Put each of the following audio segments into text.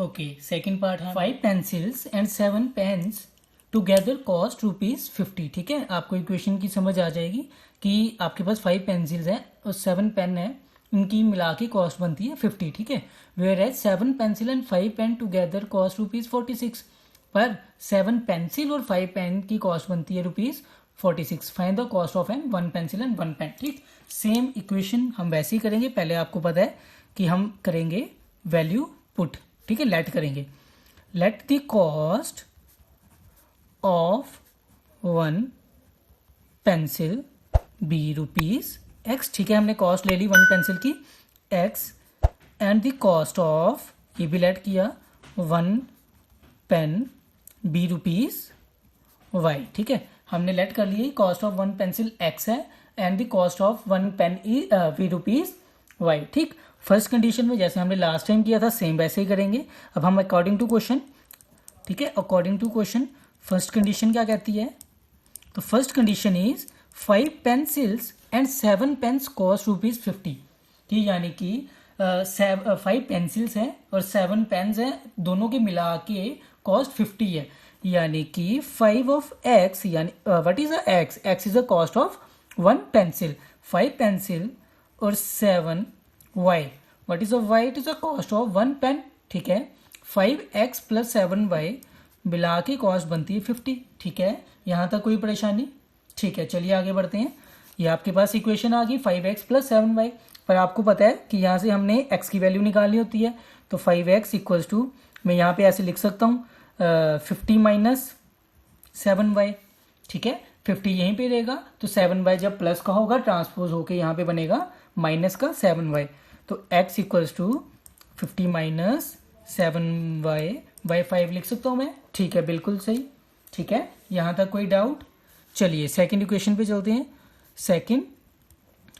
Okay, second part है 5 pencils and 7 pens together cost ₹50। ठीक है, आपको इक्वेशन की समझ आ जाएगी कि आपके पास 5 पेंसिल्स हैं और 7 पेन है, इनकी मिला के कॉस्ट बनती है 50। ठीक है, whereas 7 pencil and 5 pen together cost ₹46, पर 7 पेंसिल और 5 पेन की कॉस्ट बनती है ₹46। Find the cost of an 1 pencil and 1 pen. ठीक, सेम इक्वेशन हम वैसे ही करेंगे। पहले आपको पता है कि हम करेंगे वैल्यू पुट। ठीक है, लेट करेंगे, let the cost of 1 pencil be ₹X। ठीक है, हमने कॉस्ट ले ली 1 पेंसिल की X, and the cost of, ये भी लेट किया, 1 पेन बी ₹Y। ठीक है, हमने लेट कर लिया कॉस्ट ऑफ 1 पेंसिल X है and the cost of 1 pen be ₹Y। ठीक, फर्स्ट कंडीशन में जैसे हमने लास्ट टाइम किया था सेम वैसे ही करेंगे। अब हम अकॉर्डिंग टू क्वेश्चन, ठीक है, according to question first condition क्या कहती है? तो first condition is 5 pencils and 7 pens cost ₹50। ठीक, यानी कि 5 पेंसिल्स हैं और 7 पेन्स हैं, दोनों के मिला के कॉस्ट 50 है। यानी कि 5 ऑफ X, यानी what is X? X is the cost of 1 pencil, 5 pencil और 7 Y। What is Y? It is the cost of 1 pen. ठीक है, 5X प्लस 7Y मिला के कॉस्ट बनती है 50। ठीक है, यहाँ तक कोई परेशानी? ठीक है, चलिए आगे बढ़ते हैं। ये आपके पास इक्वेशन आ गई 5X प्लस 7Y, पर आपको पता है कि यहाँ से हमने X की वैल्यू निकालनी होती है। तो 5X इक्वल्स टू, मैं यहाँ पे ऐसे लिख सकता हूँ 50 माइनस 7Y। ठीक है, 50 यहीं पे रहेगा, तो 7Y जब प्लस का होगा ट्रांसपोज होके यहाँ पे बनेगा माइनस का 7Y। तो X equals to 50 minus 7Y by 5 लिख सकता हूँ मैं। ठीक है, बिल्कुल सही। ठीक है, यहाँ तक कोई डाउट? चलिए सेकंड इक्वेशन पे चलते हैं। सेकंड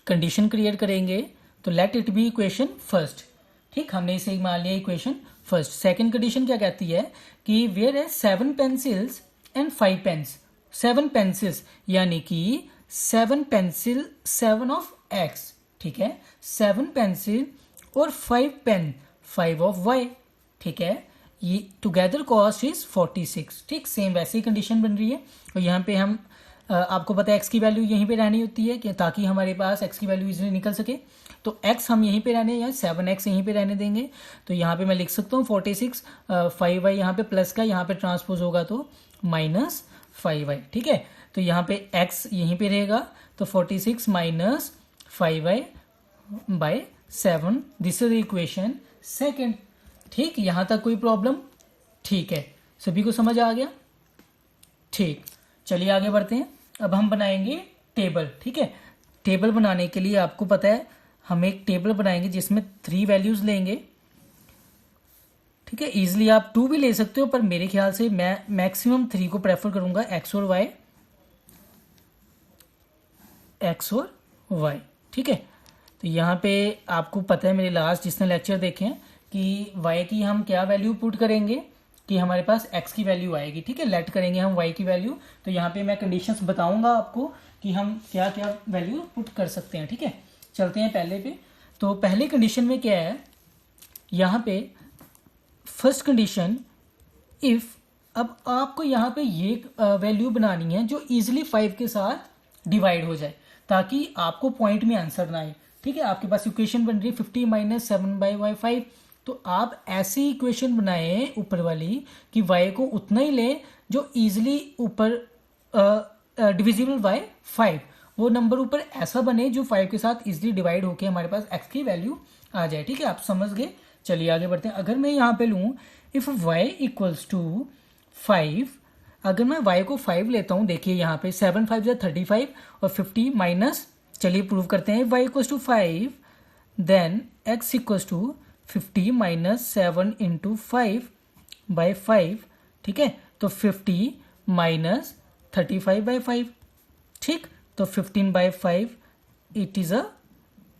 कंडीशन क्रिएट करेंगे, तो let it be equation first. ठीक, हमने इसे मान लिया इक्वेशन फर्स्ट। सेकंड कंडीशन क्या कहती है कि वेयर है 7 पेंसिल्स एंड 5 पेन्स, 7 पेंसिल्स यानी कि 7 पेंसिल 7 ऑफ X। ठीक है, 7 पेंसिल और 5 पेन 5 ऑफ Y। ठीक है, ये टुगेदर कॉस्ट इज 46। ठीक, सेम वैसी कंडीशन बन रही है। और यहाँ पे हम आपको पता है X की वैल्यू यहीं पे रहनी होती है कि ताकि हमारे पास X की वैल्यू इजीली निकल सके। तो X हम यहीं पे रहने, या 7X यहीं पे रहने देंगे। तो यहाँ पे मैं लिख सकता हूँ 46, 5Y यहाँ पे प्लस का, यहाँ पे ट्रांसपोज होगा तो माइनस 5Y। ठीक है, तो यहाँ पे X यहीं पे रहेगा, तो 46 minus 5Y by 7। This is equation second. ठीक, यहाँ तक कोई प्रॉब्लम? ठीक है, सभी को समझ आ गया? ठीक, चलिए आगे बढ़ते हैं। अब हम बनाएंगे टेबल। ठीक है, टेबल बनाने के लिए आपको पता है हम एक टेबल बनाएंगे जिसमें 3 वैल्यूज लेंगे। ठीक है, इजिली आप 2 भी ले सकते हो, पर मेरे ख्याल से मैं मैक्सिमम 3 को प्रेफर करूंगा, X और Y, X और Y। ठीक है, तो यहाँ पे आपको पता है मेरे लास्ट जिसने लेक्चर देखे हैं कि Y की हम क्या वैल्यू पुट करेंगे कि हमारे पास X की वैल्यू आएगी। ठीक है, लेट करेंगे हम Y की वैल्यू। तो यहाँ पे मैं कंडीशंस बताऊंगा आपको कि हम क्या क्या वैल्यू पुट कर सकते हैं। ठीक है, चलते हैं पहले पे। तो पहले कंडीशन में क्या है, यहाँ पे फर्स्ट कंडीशन, इफ, अब आपको यहाँ पे ये वैल्यू बनानी है जो इजिली 5 के साथ डिवाइड हो जाए ताकि आपको पॉइंट में आंसर ना आए। ठीक है, आपके पास इक्वेशन बन रही है 50 माइनस 7/5। तो आप ऐसी इक्वेशन बनाए ऊपर वाली कि Y को उतना ही ले जो इजिली ऊपर डिविजिबल बाय 5, वो नंबर ऊपर ऐसा बने जो 5 के साथ इजिली डिवाइड होके हमारे पास X की वैल्यू आ जाए। ठीक है, आप समझ गए? चलिए आगे बढ़ते हैं। अगर मैं यहाँ पे लूँ इफ Y इक्वल्स टू 5, अगर मैं Y को 5 लेता हूँ, देखिए यहाँ पे 7 5 35 और 50 माइनस, चलिए प्रूव करते हैं। Y equals to 5 then X equals to 50 minus 7 into 5/5। ठीक है, तो 50 माइनस 35/5। ठीक, तो 15/5 इट इज अ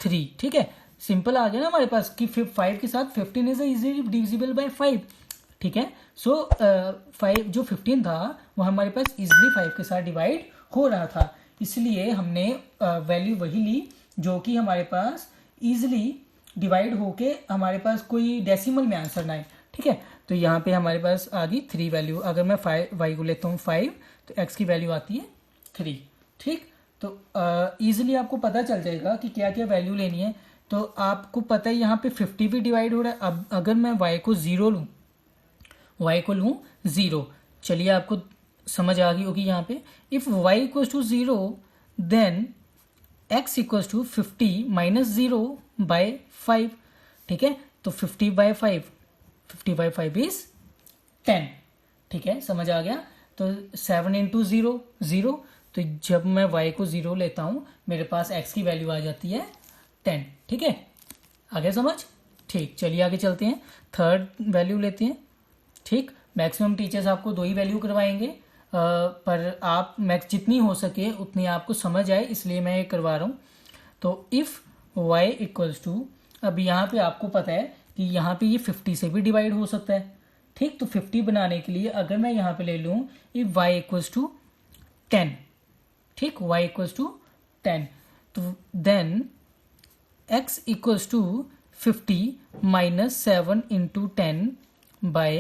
3। ठीक है, सिंपल आ गया ना हमारे पास कि 5 के साथ 15 इज इजीली डिविजिबल बाय 5। ठीक है, सो 5 जो 15 था वो हमारे पास इजीली 5 के साथ डिवाइड हो रहा था, इसलिए हमने वैल्यू वही ली जो कि हमारे पास इजीली डिवाइड होके हमारे पास कोई डेसिमल में आंसर ना आए। ठीक है, तो यहाँ पे हमारे पास आ गई 3 वैल्यू। अगर मैं वाई को लेता हूँ 5 तो एक्स की वैल्यू आती है 3। ठीक, तो ईजिली आपको पता चल जाएगा कि क्या क्या वैल्यू लेनी है। तो आपको पता है यहाँ पे 50 भी डिवाइड हो रहा है। अब अगर मैं y को 0 लूँ, y को लूँ 0, चलिए आपको समझ आ गई होगी यहाँ पे। If y equals to 0 then x equals to 50 minus 0 by 5। ठीक है, तो 50 बाय 5 इज 10। ठीक है, समझ आ गया। तो 7 इंटू 0 0, तो जब मैं y को 0 लेता हूं मेरे पास x की वैल्यू आ जाती है 10। ठीक है, आगे समझ। ठीक, चलिए आगे चलते हैं, थर्ड वैल्यू लेते हैं। ठीक, मैक्सिमम टीचर्स आपको 2 ही वैल्यू करवाएंगे, पर आप मैक्स जितनी हो सके उतनी आपको समझ आए इसलिए मैं ये करवा रहा हूँ। तो इफ़ y इक्वल्स टू, अब यहाँ पे आपको पता है कि यहाँ पे ये 50 से भी डिवाइड हो सकता है। ठीक, तो 50 बनाने के लिए अगर मैं यहाँ पे ले लूँ इफ y इक्वल्स टू 10, ठीक, y इक्वल्स टू 10, तो then x equals to 50 minus 7 into 10 by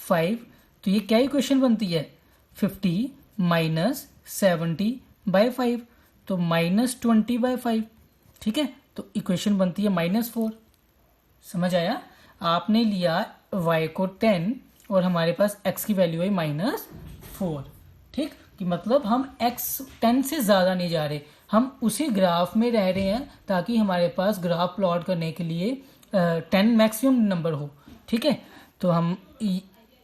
5। तो ये क्या इक्वेशन बनती है, 50 माइनस 70 बाय 5, तो माइनस 20 बाय 5। ठीक है, तो इक्वेशन बनती है -4। समझ आया, आपने लिया y को 10 और हमारे पास x की वैल्यू है -4। ठीक, कि मतलब हम x 10 से ज़्यादा नहीं जा रहे, हम उसी ग्राफ में रह रहे हैं ताकि हमारे पास ग्राफ प्लॉट करने के लिए 10 मैक्सिमम नंबर हो। ठीक है, तो हम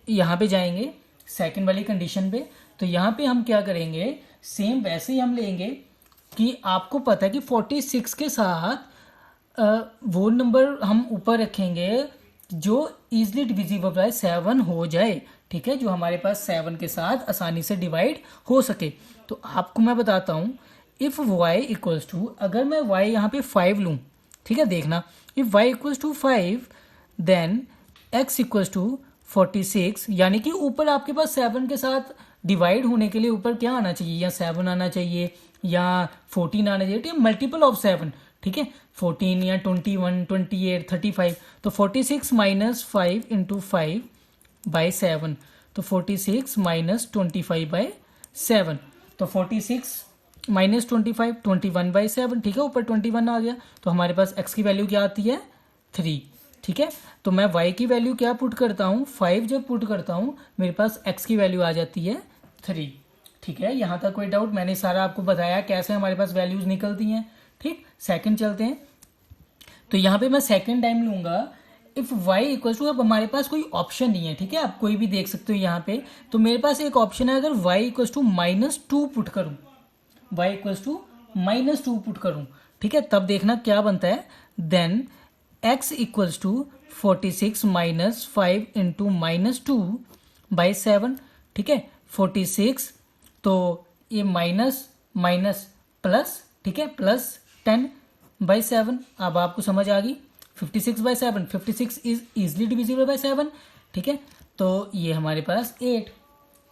यहाँ पे जाएंगे सेकंड वाली कंडीशन पे। तो यहाँ पे हम क्या करेंगे, सेम वैसे ही हम लेंगे कि आपको पता है कि 46 के साथ वो नंबर हम ऊपर रखेंगे जो इजीली डिविजिबल बाय 7 हो जाए। ठीक है, जो हमारे पास 7 के साथ आसानी से डिवाइड हो सके। तो आपको मैं बताता हूँ, इफ y इक्वल्स टू, अगर मैं y यहाँ पे 5 लूँ, ठीक है, देखना, if y equals to 5 then x equals to 46, यानी कि ऊपर आपके पास 7 के साथ डिवाइड होने के लिए ऊपर क्या आना चाहिए, या 7 आना चाहिए या 14 आना चाहिए, ठीक है, मल्टीपल ऑफ 7। ठीक है, 14 या 21, 28, 35, तो 46 माइनस 5 इंटू 5 बाई 7, तो 46 माइनस 25 बाई 7, तो 46 माइनस 25 21 बाई 7। ठीक है, ऊपर 21 आ गया, तो हमारे पास x की वैल्यू क्या आती है 3। ठीक है, तो मैं y की वैल्यू क्या पुट करता हूँ, 5 जब पुट करता हूँ मेरे पास x की वैल्यू आ जाती है 3। ठीक है, यहाँ तक कोई डाउट, मैंने सारा आपको बताया कैसे हमारे पास वैल्यूज निकलती हैं। ठीक, सेकंड चलते हैं। तो यहाँ पे मैं सेकंड टाइम लूंगा इफ y इक्वल टू, अब हमारे पास कोई ऑप्शन नहीं है। ठीक है, आप कोई भी देख सकते हो यहाँ पे, तो मेरे पास एक ऑप्शन है, अगर y इक्वल टू -2 पुट करूँ, y इक्वल टू -2 पुट करूँ, ठीक है, तब देखना क्या बनता है, then x equals to 46 minus 5 into -2 by 7। ठीक है, 46, तो ये माइनस माइनस प्लस, ठीक है, प्लस 10 बाई 7। अब आपको समझ आ गई, 56 by 7, 56 is easily divisible by 7। ठीक है, तो ये हमारे पास 8।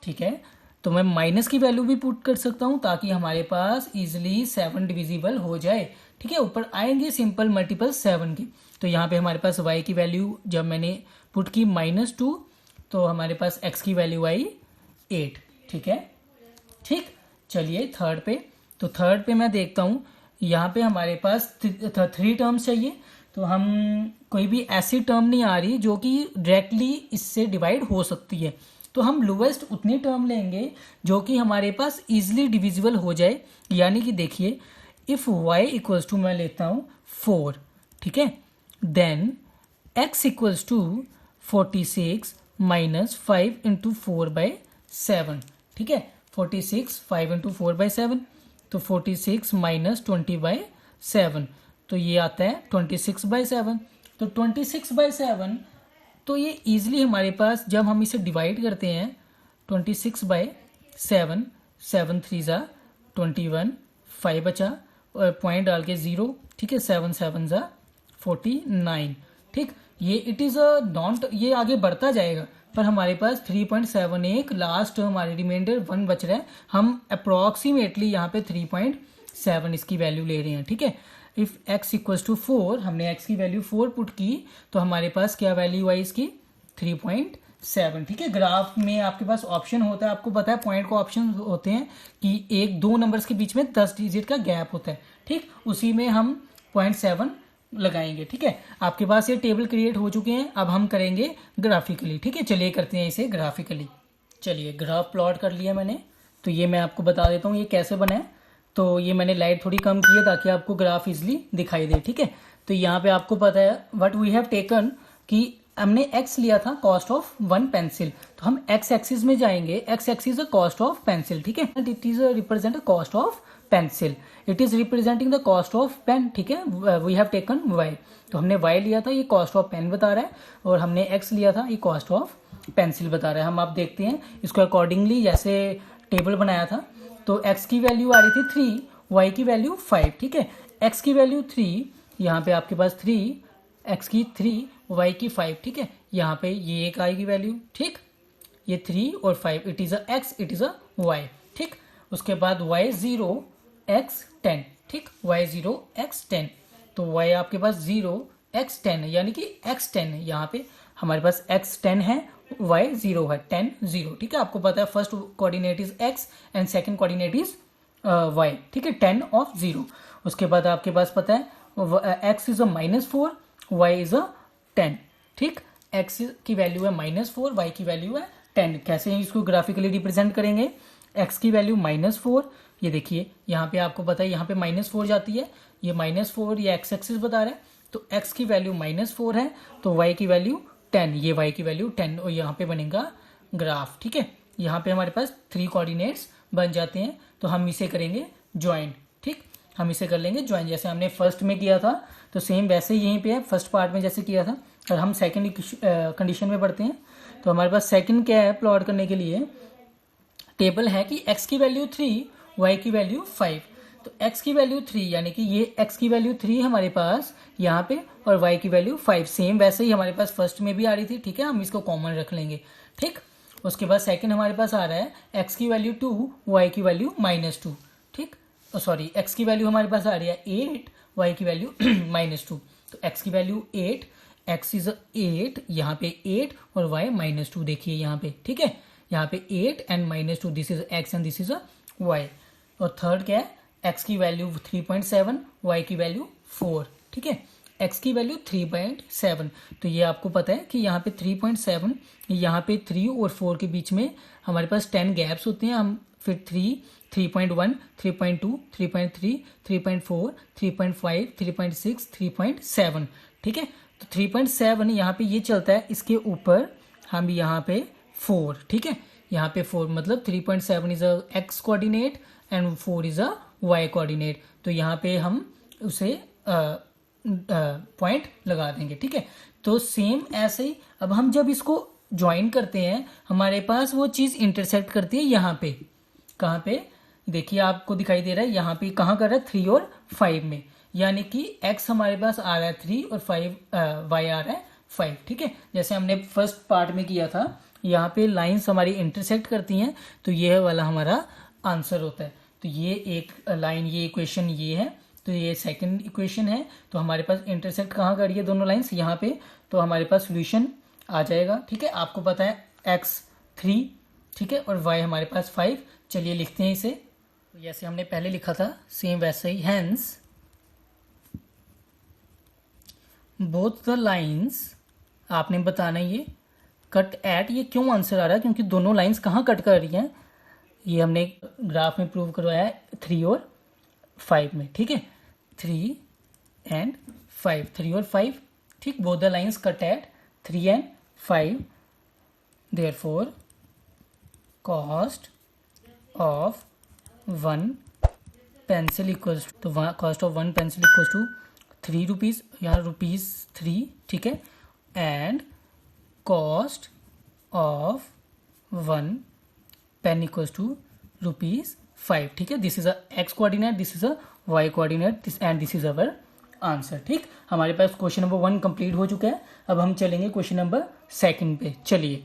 ठीक है, तो मैं माइनस की वैल्यू भी पुट कर सकता हूँ ताकि हमारे पास इजिली 7 डिविजिबल हो जाए। ठीक है, ऊपर आएंगे सिंपल मल्टीपल 7 की। तो यहाँ पे हमारे पास y की वैल्यू जब मैंने पुट की -2, तो हमारे पास x की वैल्यू आई 8। ठीक है, ठीक, चलिए थर्ड पे। तो थर्ड पे मैं देखता हूँ, यहाँ पे हमारे पास 3 टर्म्स चाहिए, तो हम कोई भी ऐसी टर्म नहीं आ रही जो कि डायरेक्टली इससे डिवाइड हो सकती है, तो हम लोवेस्ट उतनी टर्म लेंगे जो कि हमारे पास इजिली डिविजिबल हो जाए। यानी कि देखिए, इफ y इक्वल्स टू मैं लेता हूँ 4, ठीक है, then x equals to 46 minus 5 into 4 by 7। ठीक है, 46 5 इंटू 4 बाई 7, तो 46 माइनस 20 बाई 7, तो ये आता है 26 बाई 7। तो 26 बाई 7, तो ये इजीली हमारे पास जब हम इसे डिवाइड करते हैं 26 बाई 7, 7 3 ज़ा 21, 5 बचा और पॉइंट डाल के 0। ठीक है, 7 7 ज़ा 49। ठीक, ये इट इज़ अ डोंट, ये आगे बढ़ता जाएगा, पर हमारे पास 3.71 लास्ट हमारे रिमाइंडर 1 बच रहा है। हम अप्रॉक्सीमेटली यहाँ पे 3.7 इसकी वैल्यू ले रहे हैं। ठीक है, इफ x इक्वल्स टू 4, हमने x की वैल्यू 4 पुट की, तो हमारे पास क्या वैल्यू आई इसकी 3.7। 7, ठीक है। ग्राफ में आपके पास ऑप्शन होता है, आपको पता है पॉइंट को ऑप्शन होते हैं कि एक दो नंबर्स के बीच में 10 डिजिट का गैप होता है, ठीक। उसी में हम 0.7 लगाएंगे, ठीक है। आपके पास ये टेबल क्रिएट हो चुके हैं, अब हम करेंगे ग्राफिकली, ठीक है। चलिए करते हैं इसे ग्राफिकली। चलिए ग्राफ प्लॉट कर लिया मैंने, तो ये मैं आपको बता देता हूँ ये कैसे बना है। तो ये मैंने लाइट थोड़ी कम की है ताकि आपको ग्राफ इजिली दिखाई दे, ठीक है। तो यहाँ पे आपको पता है व्हाट वी हैव टेकन कि हमने x लिया था कॉस्ट ऑफ 1 पेंसिल, तो हम x एक्सिस में जाएंगे। x axis the cost of pencil, ठीक है। It is represent cost of pencil, it is representing the cost of pen, ठीक है। वी हैव टेकन y, तो हमने y लिया था, ये कॉस्ट ऑफ पेन बता रहा है, और हमने x लिया था, ये कॉस्ट ऑफ पेंसिल बता रहा है। हम आप देखते हैं इसको अकॉर्डिंगली, जैसे टेबल बनाया था तो x की वैल्यू आ रही थी 3, y की वैल्यू 5, ठीक है। x की वैल्यू 3, यहाँ पे आपके पास 3, x की 3, y की 5, ठीक है। यहाँ पे ये एक आएगी वैल्यू, ठीक। ये 3 और 5, it is a x, it is a y, ठीक। उसके बाद y 0 x 10, ठीक। y 0 x 10, तो y आपके पास 0 x 10 यानी कि x 10, यहाँ पे हमारे पास x 10 है, y 0 है, 10 0, ठीक है। आपको पता है first coordinate is x and second coordinate is y, ठीक है। 10 ऑफ 0। उसके बाद आपके पास पता है x is a -4, y is a 10, ठीक। x की वैल्यू है -4, y की वैल्यू है 10। कैसे इसको ग्राफिकली रिप्रेजेंट करेंगे? x की वैल्यू -4, ये देखिए यहाँ पे आपको पता है यहाँ पे -4 जाती है, ये -4 ये x एक्सिस बता रहा है, तो x की वैल्यू -4 है, तो y की वैल्यू 10, ये y की वैल्यू 10, और यहाँ पे बनेगा ग्राफ, ठीक है। यहाँ पे हमारे पास 3 कोऑर्डिनेट्स बन जाते हैं, तो हम इसे करेंगे ज्वाइन, ठीक। हम इसे कर लेंगे ज्वाइन, जैसे हमने फर्स्ट में किया था तो सेम वैसे ही यहीं पे है, फर्स्ट पार्ट में जैसे किया था। और हम सेकंड कंडीशन में पढ़ते हैं, तो हमारे पास सेकंड क्या है प्लॉट करने के लिए, टेबल है कि x की वैल्यू 3, y की वैल्यू 5, तो x की वैल्यू 3 यानी कि ये x की वैल्यू 3 हमारे पास यहाँ पे, और y की वैल्यू 5, सेम वैसे ही हमारे पास फर्स्ट में भी आ रही थी, ठीक है। हम इसको कॉमन रख लेंगे, ठीक। उसके बाद सेकंड हमारे पास आ रहा है x की वैल्यू 2, y की वैल्यू -2, ठीक। सॉरी, x की वैल्यू हमारे पास आ रही है 8, y की वैल्यू -2, तो x की वैल्यू 8, x इज 8, यहाँ पे 8 और y -2, देखिए यहाँ पे, ठीक है। यहाँ पे 8 and -2, this is x and this is y। और थर्ड क्या है, x की वैल्यू 3.7, y की वैल्यू 4, ठीक है। x की वैल्यू 3.7, तो ये आपको पता है कि यहाँ पे 3.7, यहाँ पे 3 और 4 के बीच में हमारे पास 10 गैप्स होते हैं। हम फिर 3, 3.1, 3.2, 3.3, 3.4, 3.5, 3.6, 3.7, ठीक है। तो 3.7 यहाँ पे ये चलता है, इसके ऊपर हम यहाँ पे 4, ठीक है। यहाँ पे 4 मतलब 3.7 is a x coordinate and 4 is a y coordinate, तो यहाँ पे हम उसे पॉइंट लगा देंगे, ठीक है। तो सेम ऐसे ही अब हम जब इसको ज्वाइन करते हैं, हमारे पास वो चीज इंटरसेक्ट करती है यहाँ पे, कहाँ पे, देखिए आपको दिखाई दे रहा है यहाँ पे, कहाँ कर रहा है 3 और 5 में, यानी कि x हमारे पास आ रहा है 3 और 5 y आ रहा है 5, ठीक है। जैसे हमने फर्स्ट पार्ट में किया था, यहाँ पे लाइंस हमारी इंटरसेक्ट करती हैं, तो ये वाला हमारा आंसर होता है। तो ये एक लाइन, ये इक्वेशन ये है, तो ये सेकंड इक्वेशन है। तो हमारे पास इंटरसेक्ट कहाँ कर रही है दोनों लाइंस, यहाँ पे, तो हमारे पास सोल्यूशन आ जाएगा, ठीक है। आपको पता है x 3, ठीक है, और y हमारे पास 5। चलिए लिखते हैं इसे, तो जैसे हमने पहले लिखा था सेम वैसे ही, हेंस बोथ द लाइंस, आपने बताना ये कट एट, ये क्यों आंसर आ रहा है, क्योंकि दोनों लाइंस कहाँ कट कर रही हैं, ये हमने ग्राफ में प्रूव करवाया है 3 और 5 में, ठीक है। 3 एंड 5, 3 और 5, ठीक। Both the lines cut at 3 and 5, therefore cost of 1 pencil equals to, cost of 1 pencil equals to 3 rupees, यहाँ ₹3, ठीक है। And cost of 1 pen equals to ₹5, ठीक है। This is a x coordinate, this is a y coordinate, and this is our answer, ठीक। हमारे पास question number 1 complete हो चुका है। अब हम चलेंगे क्वेश्चन नंबर 2 पे, चलिए।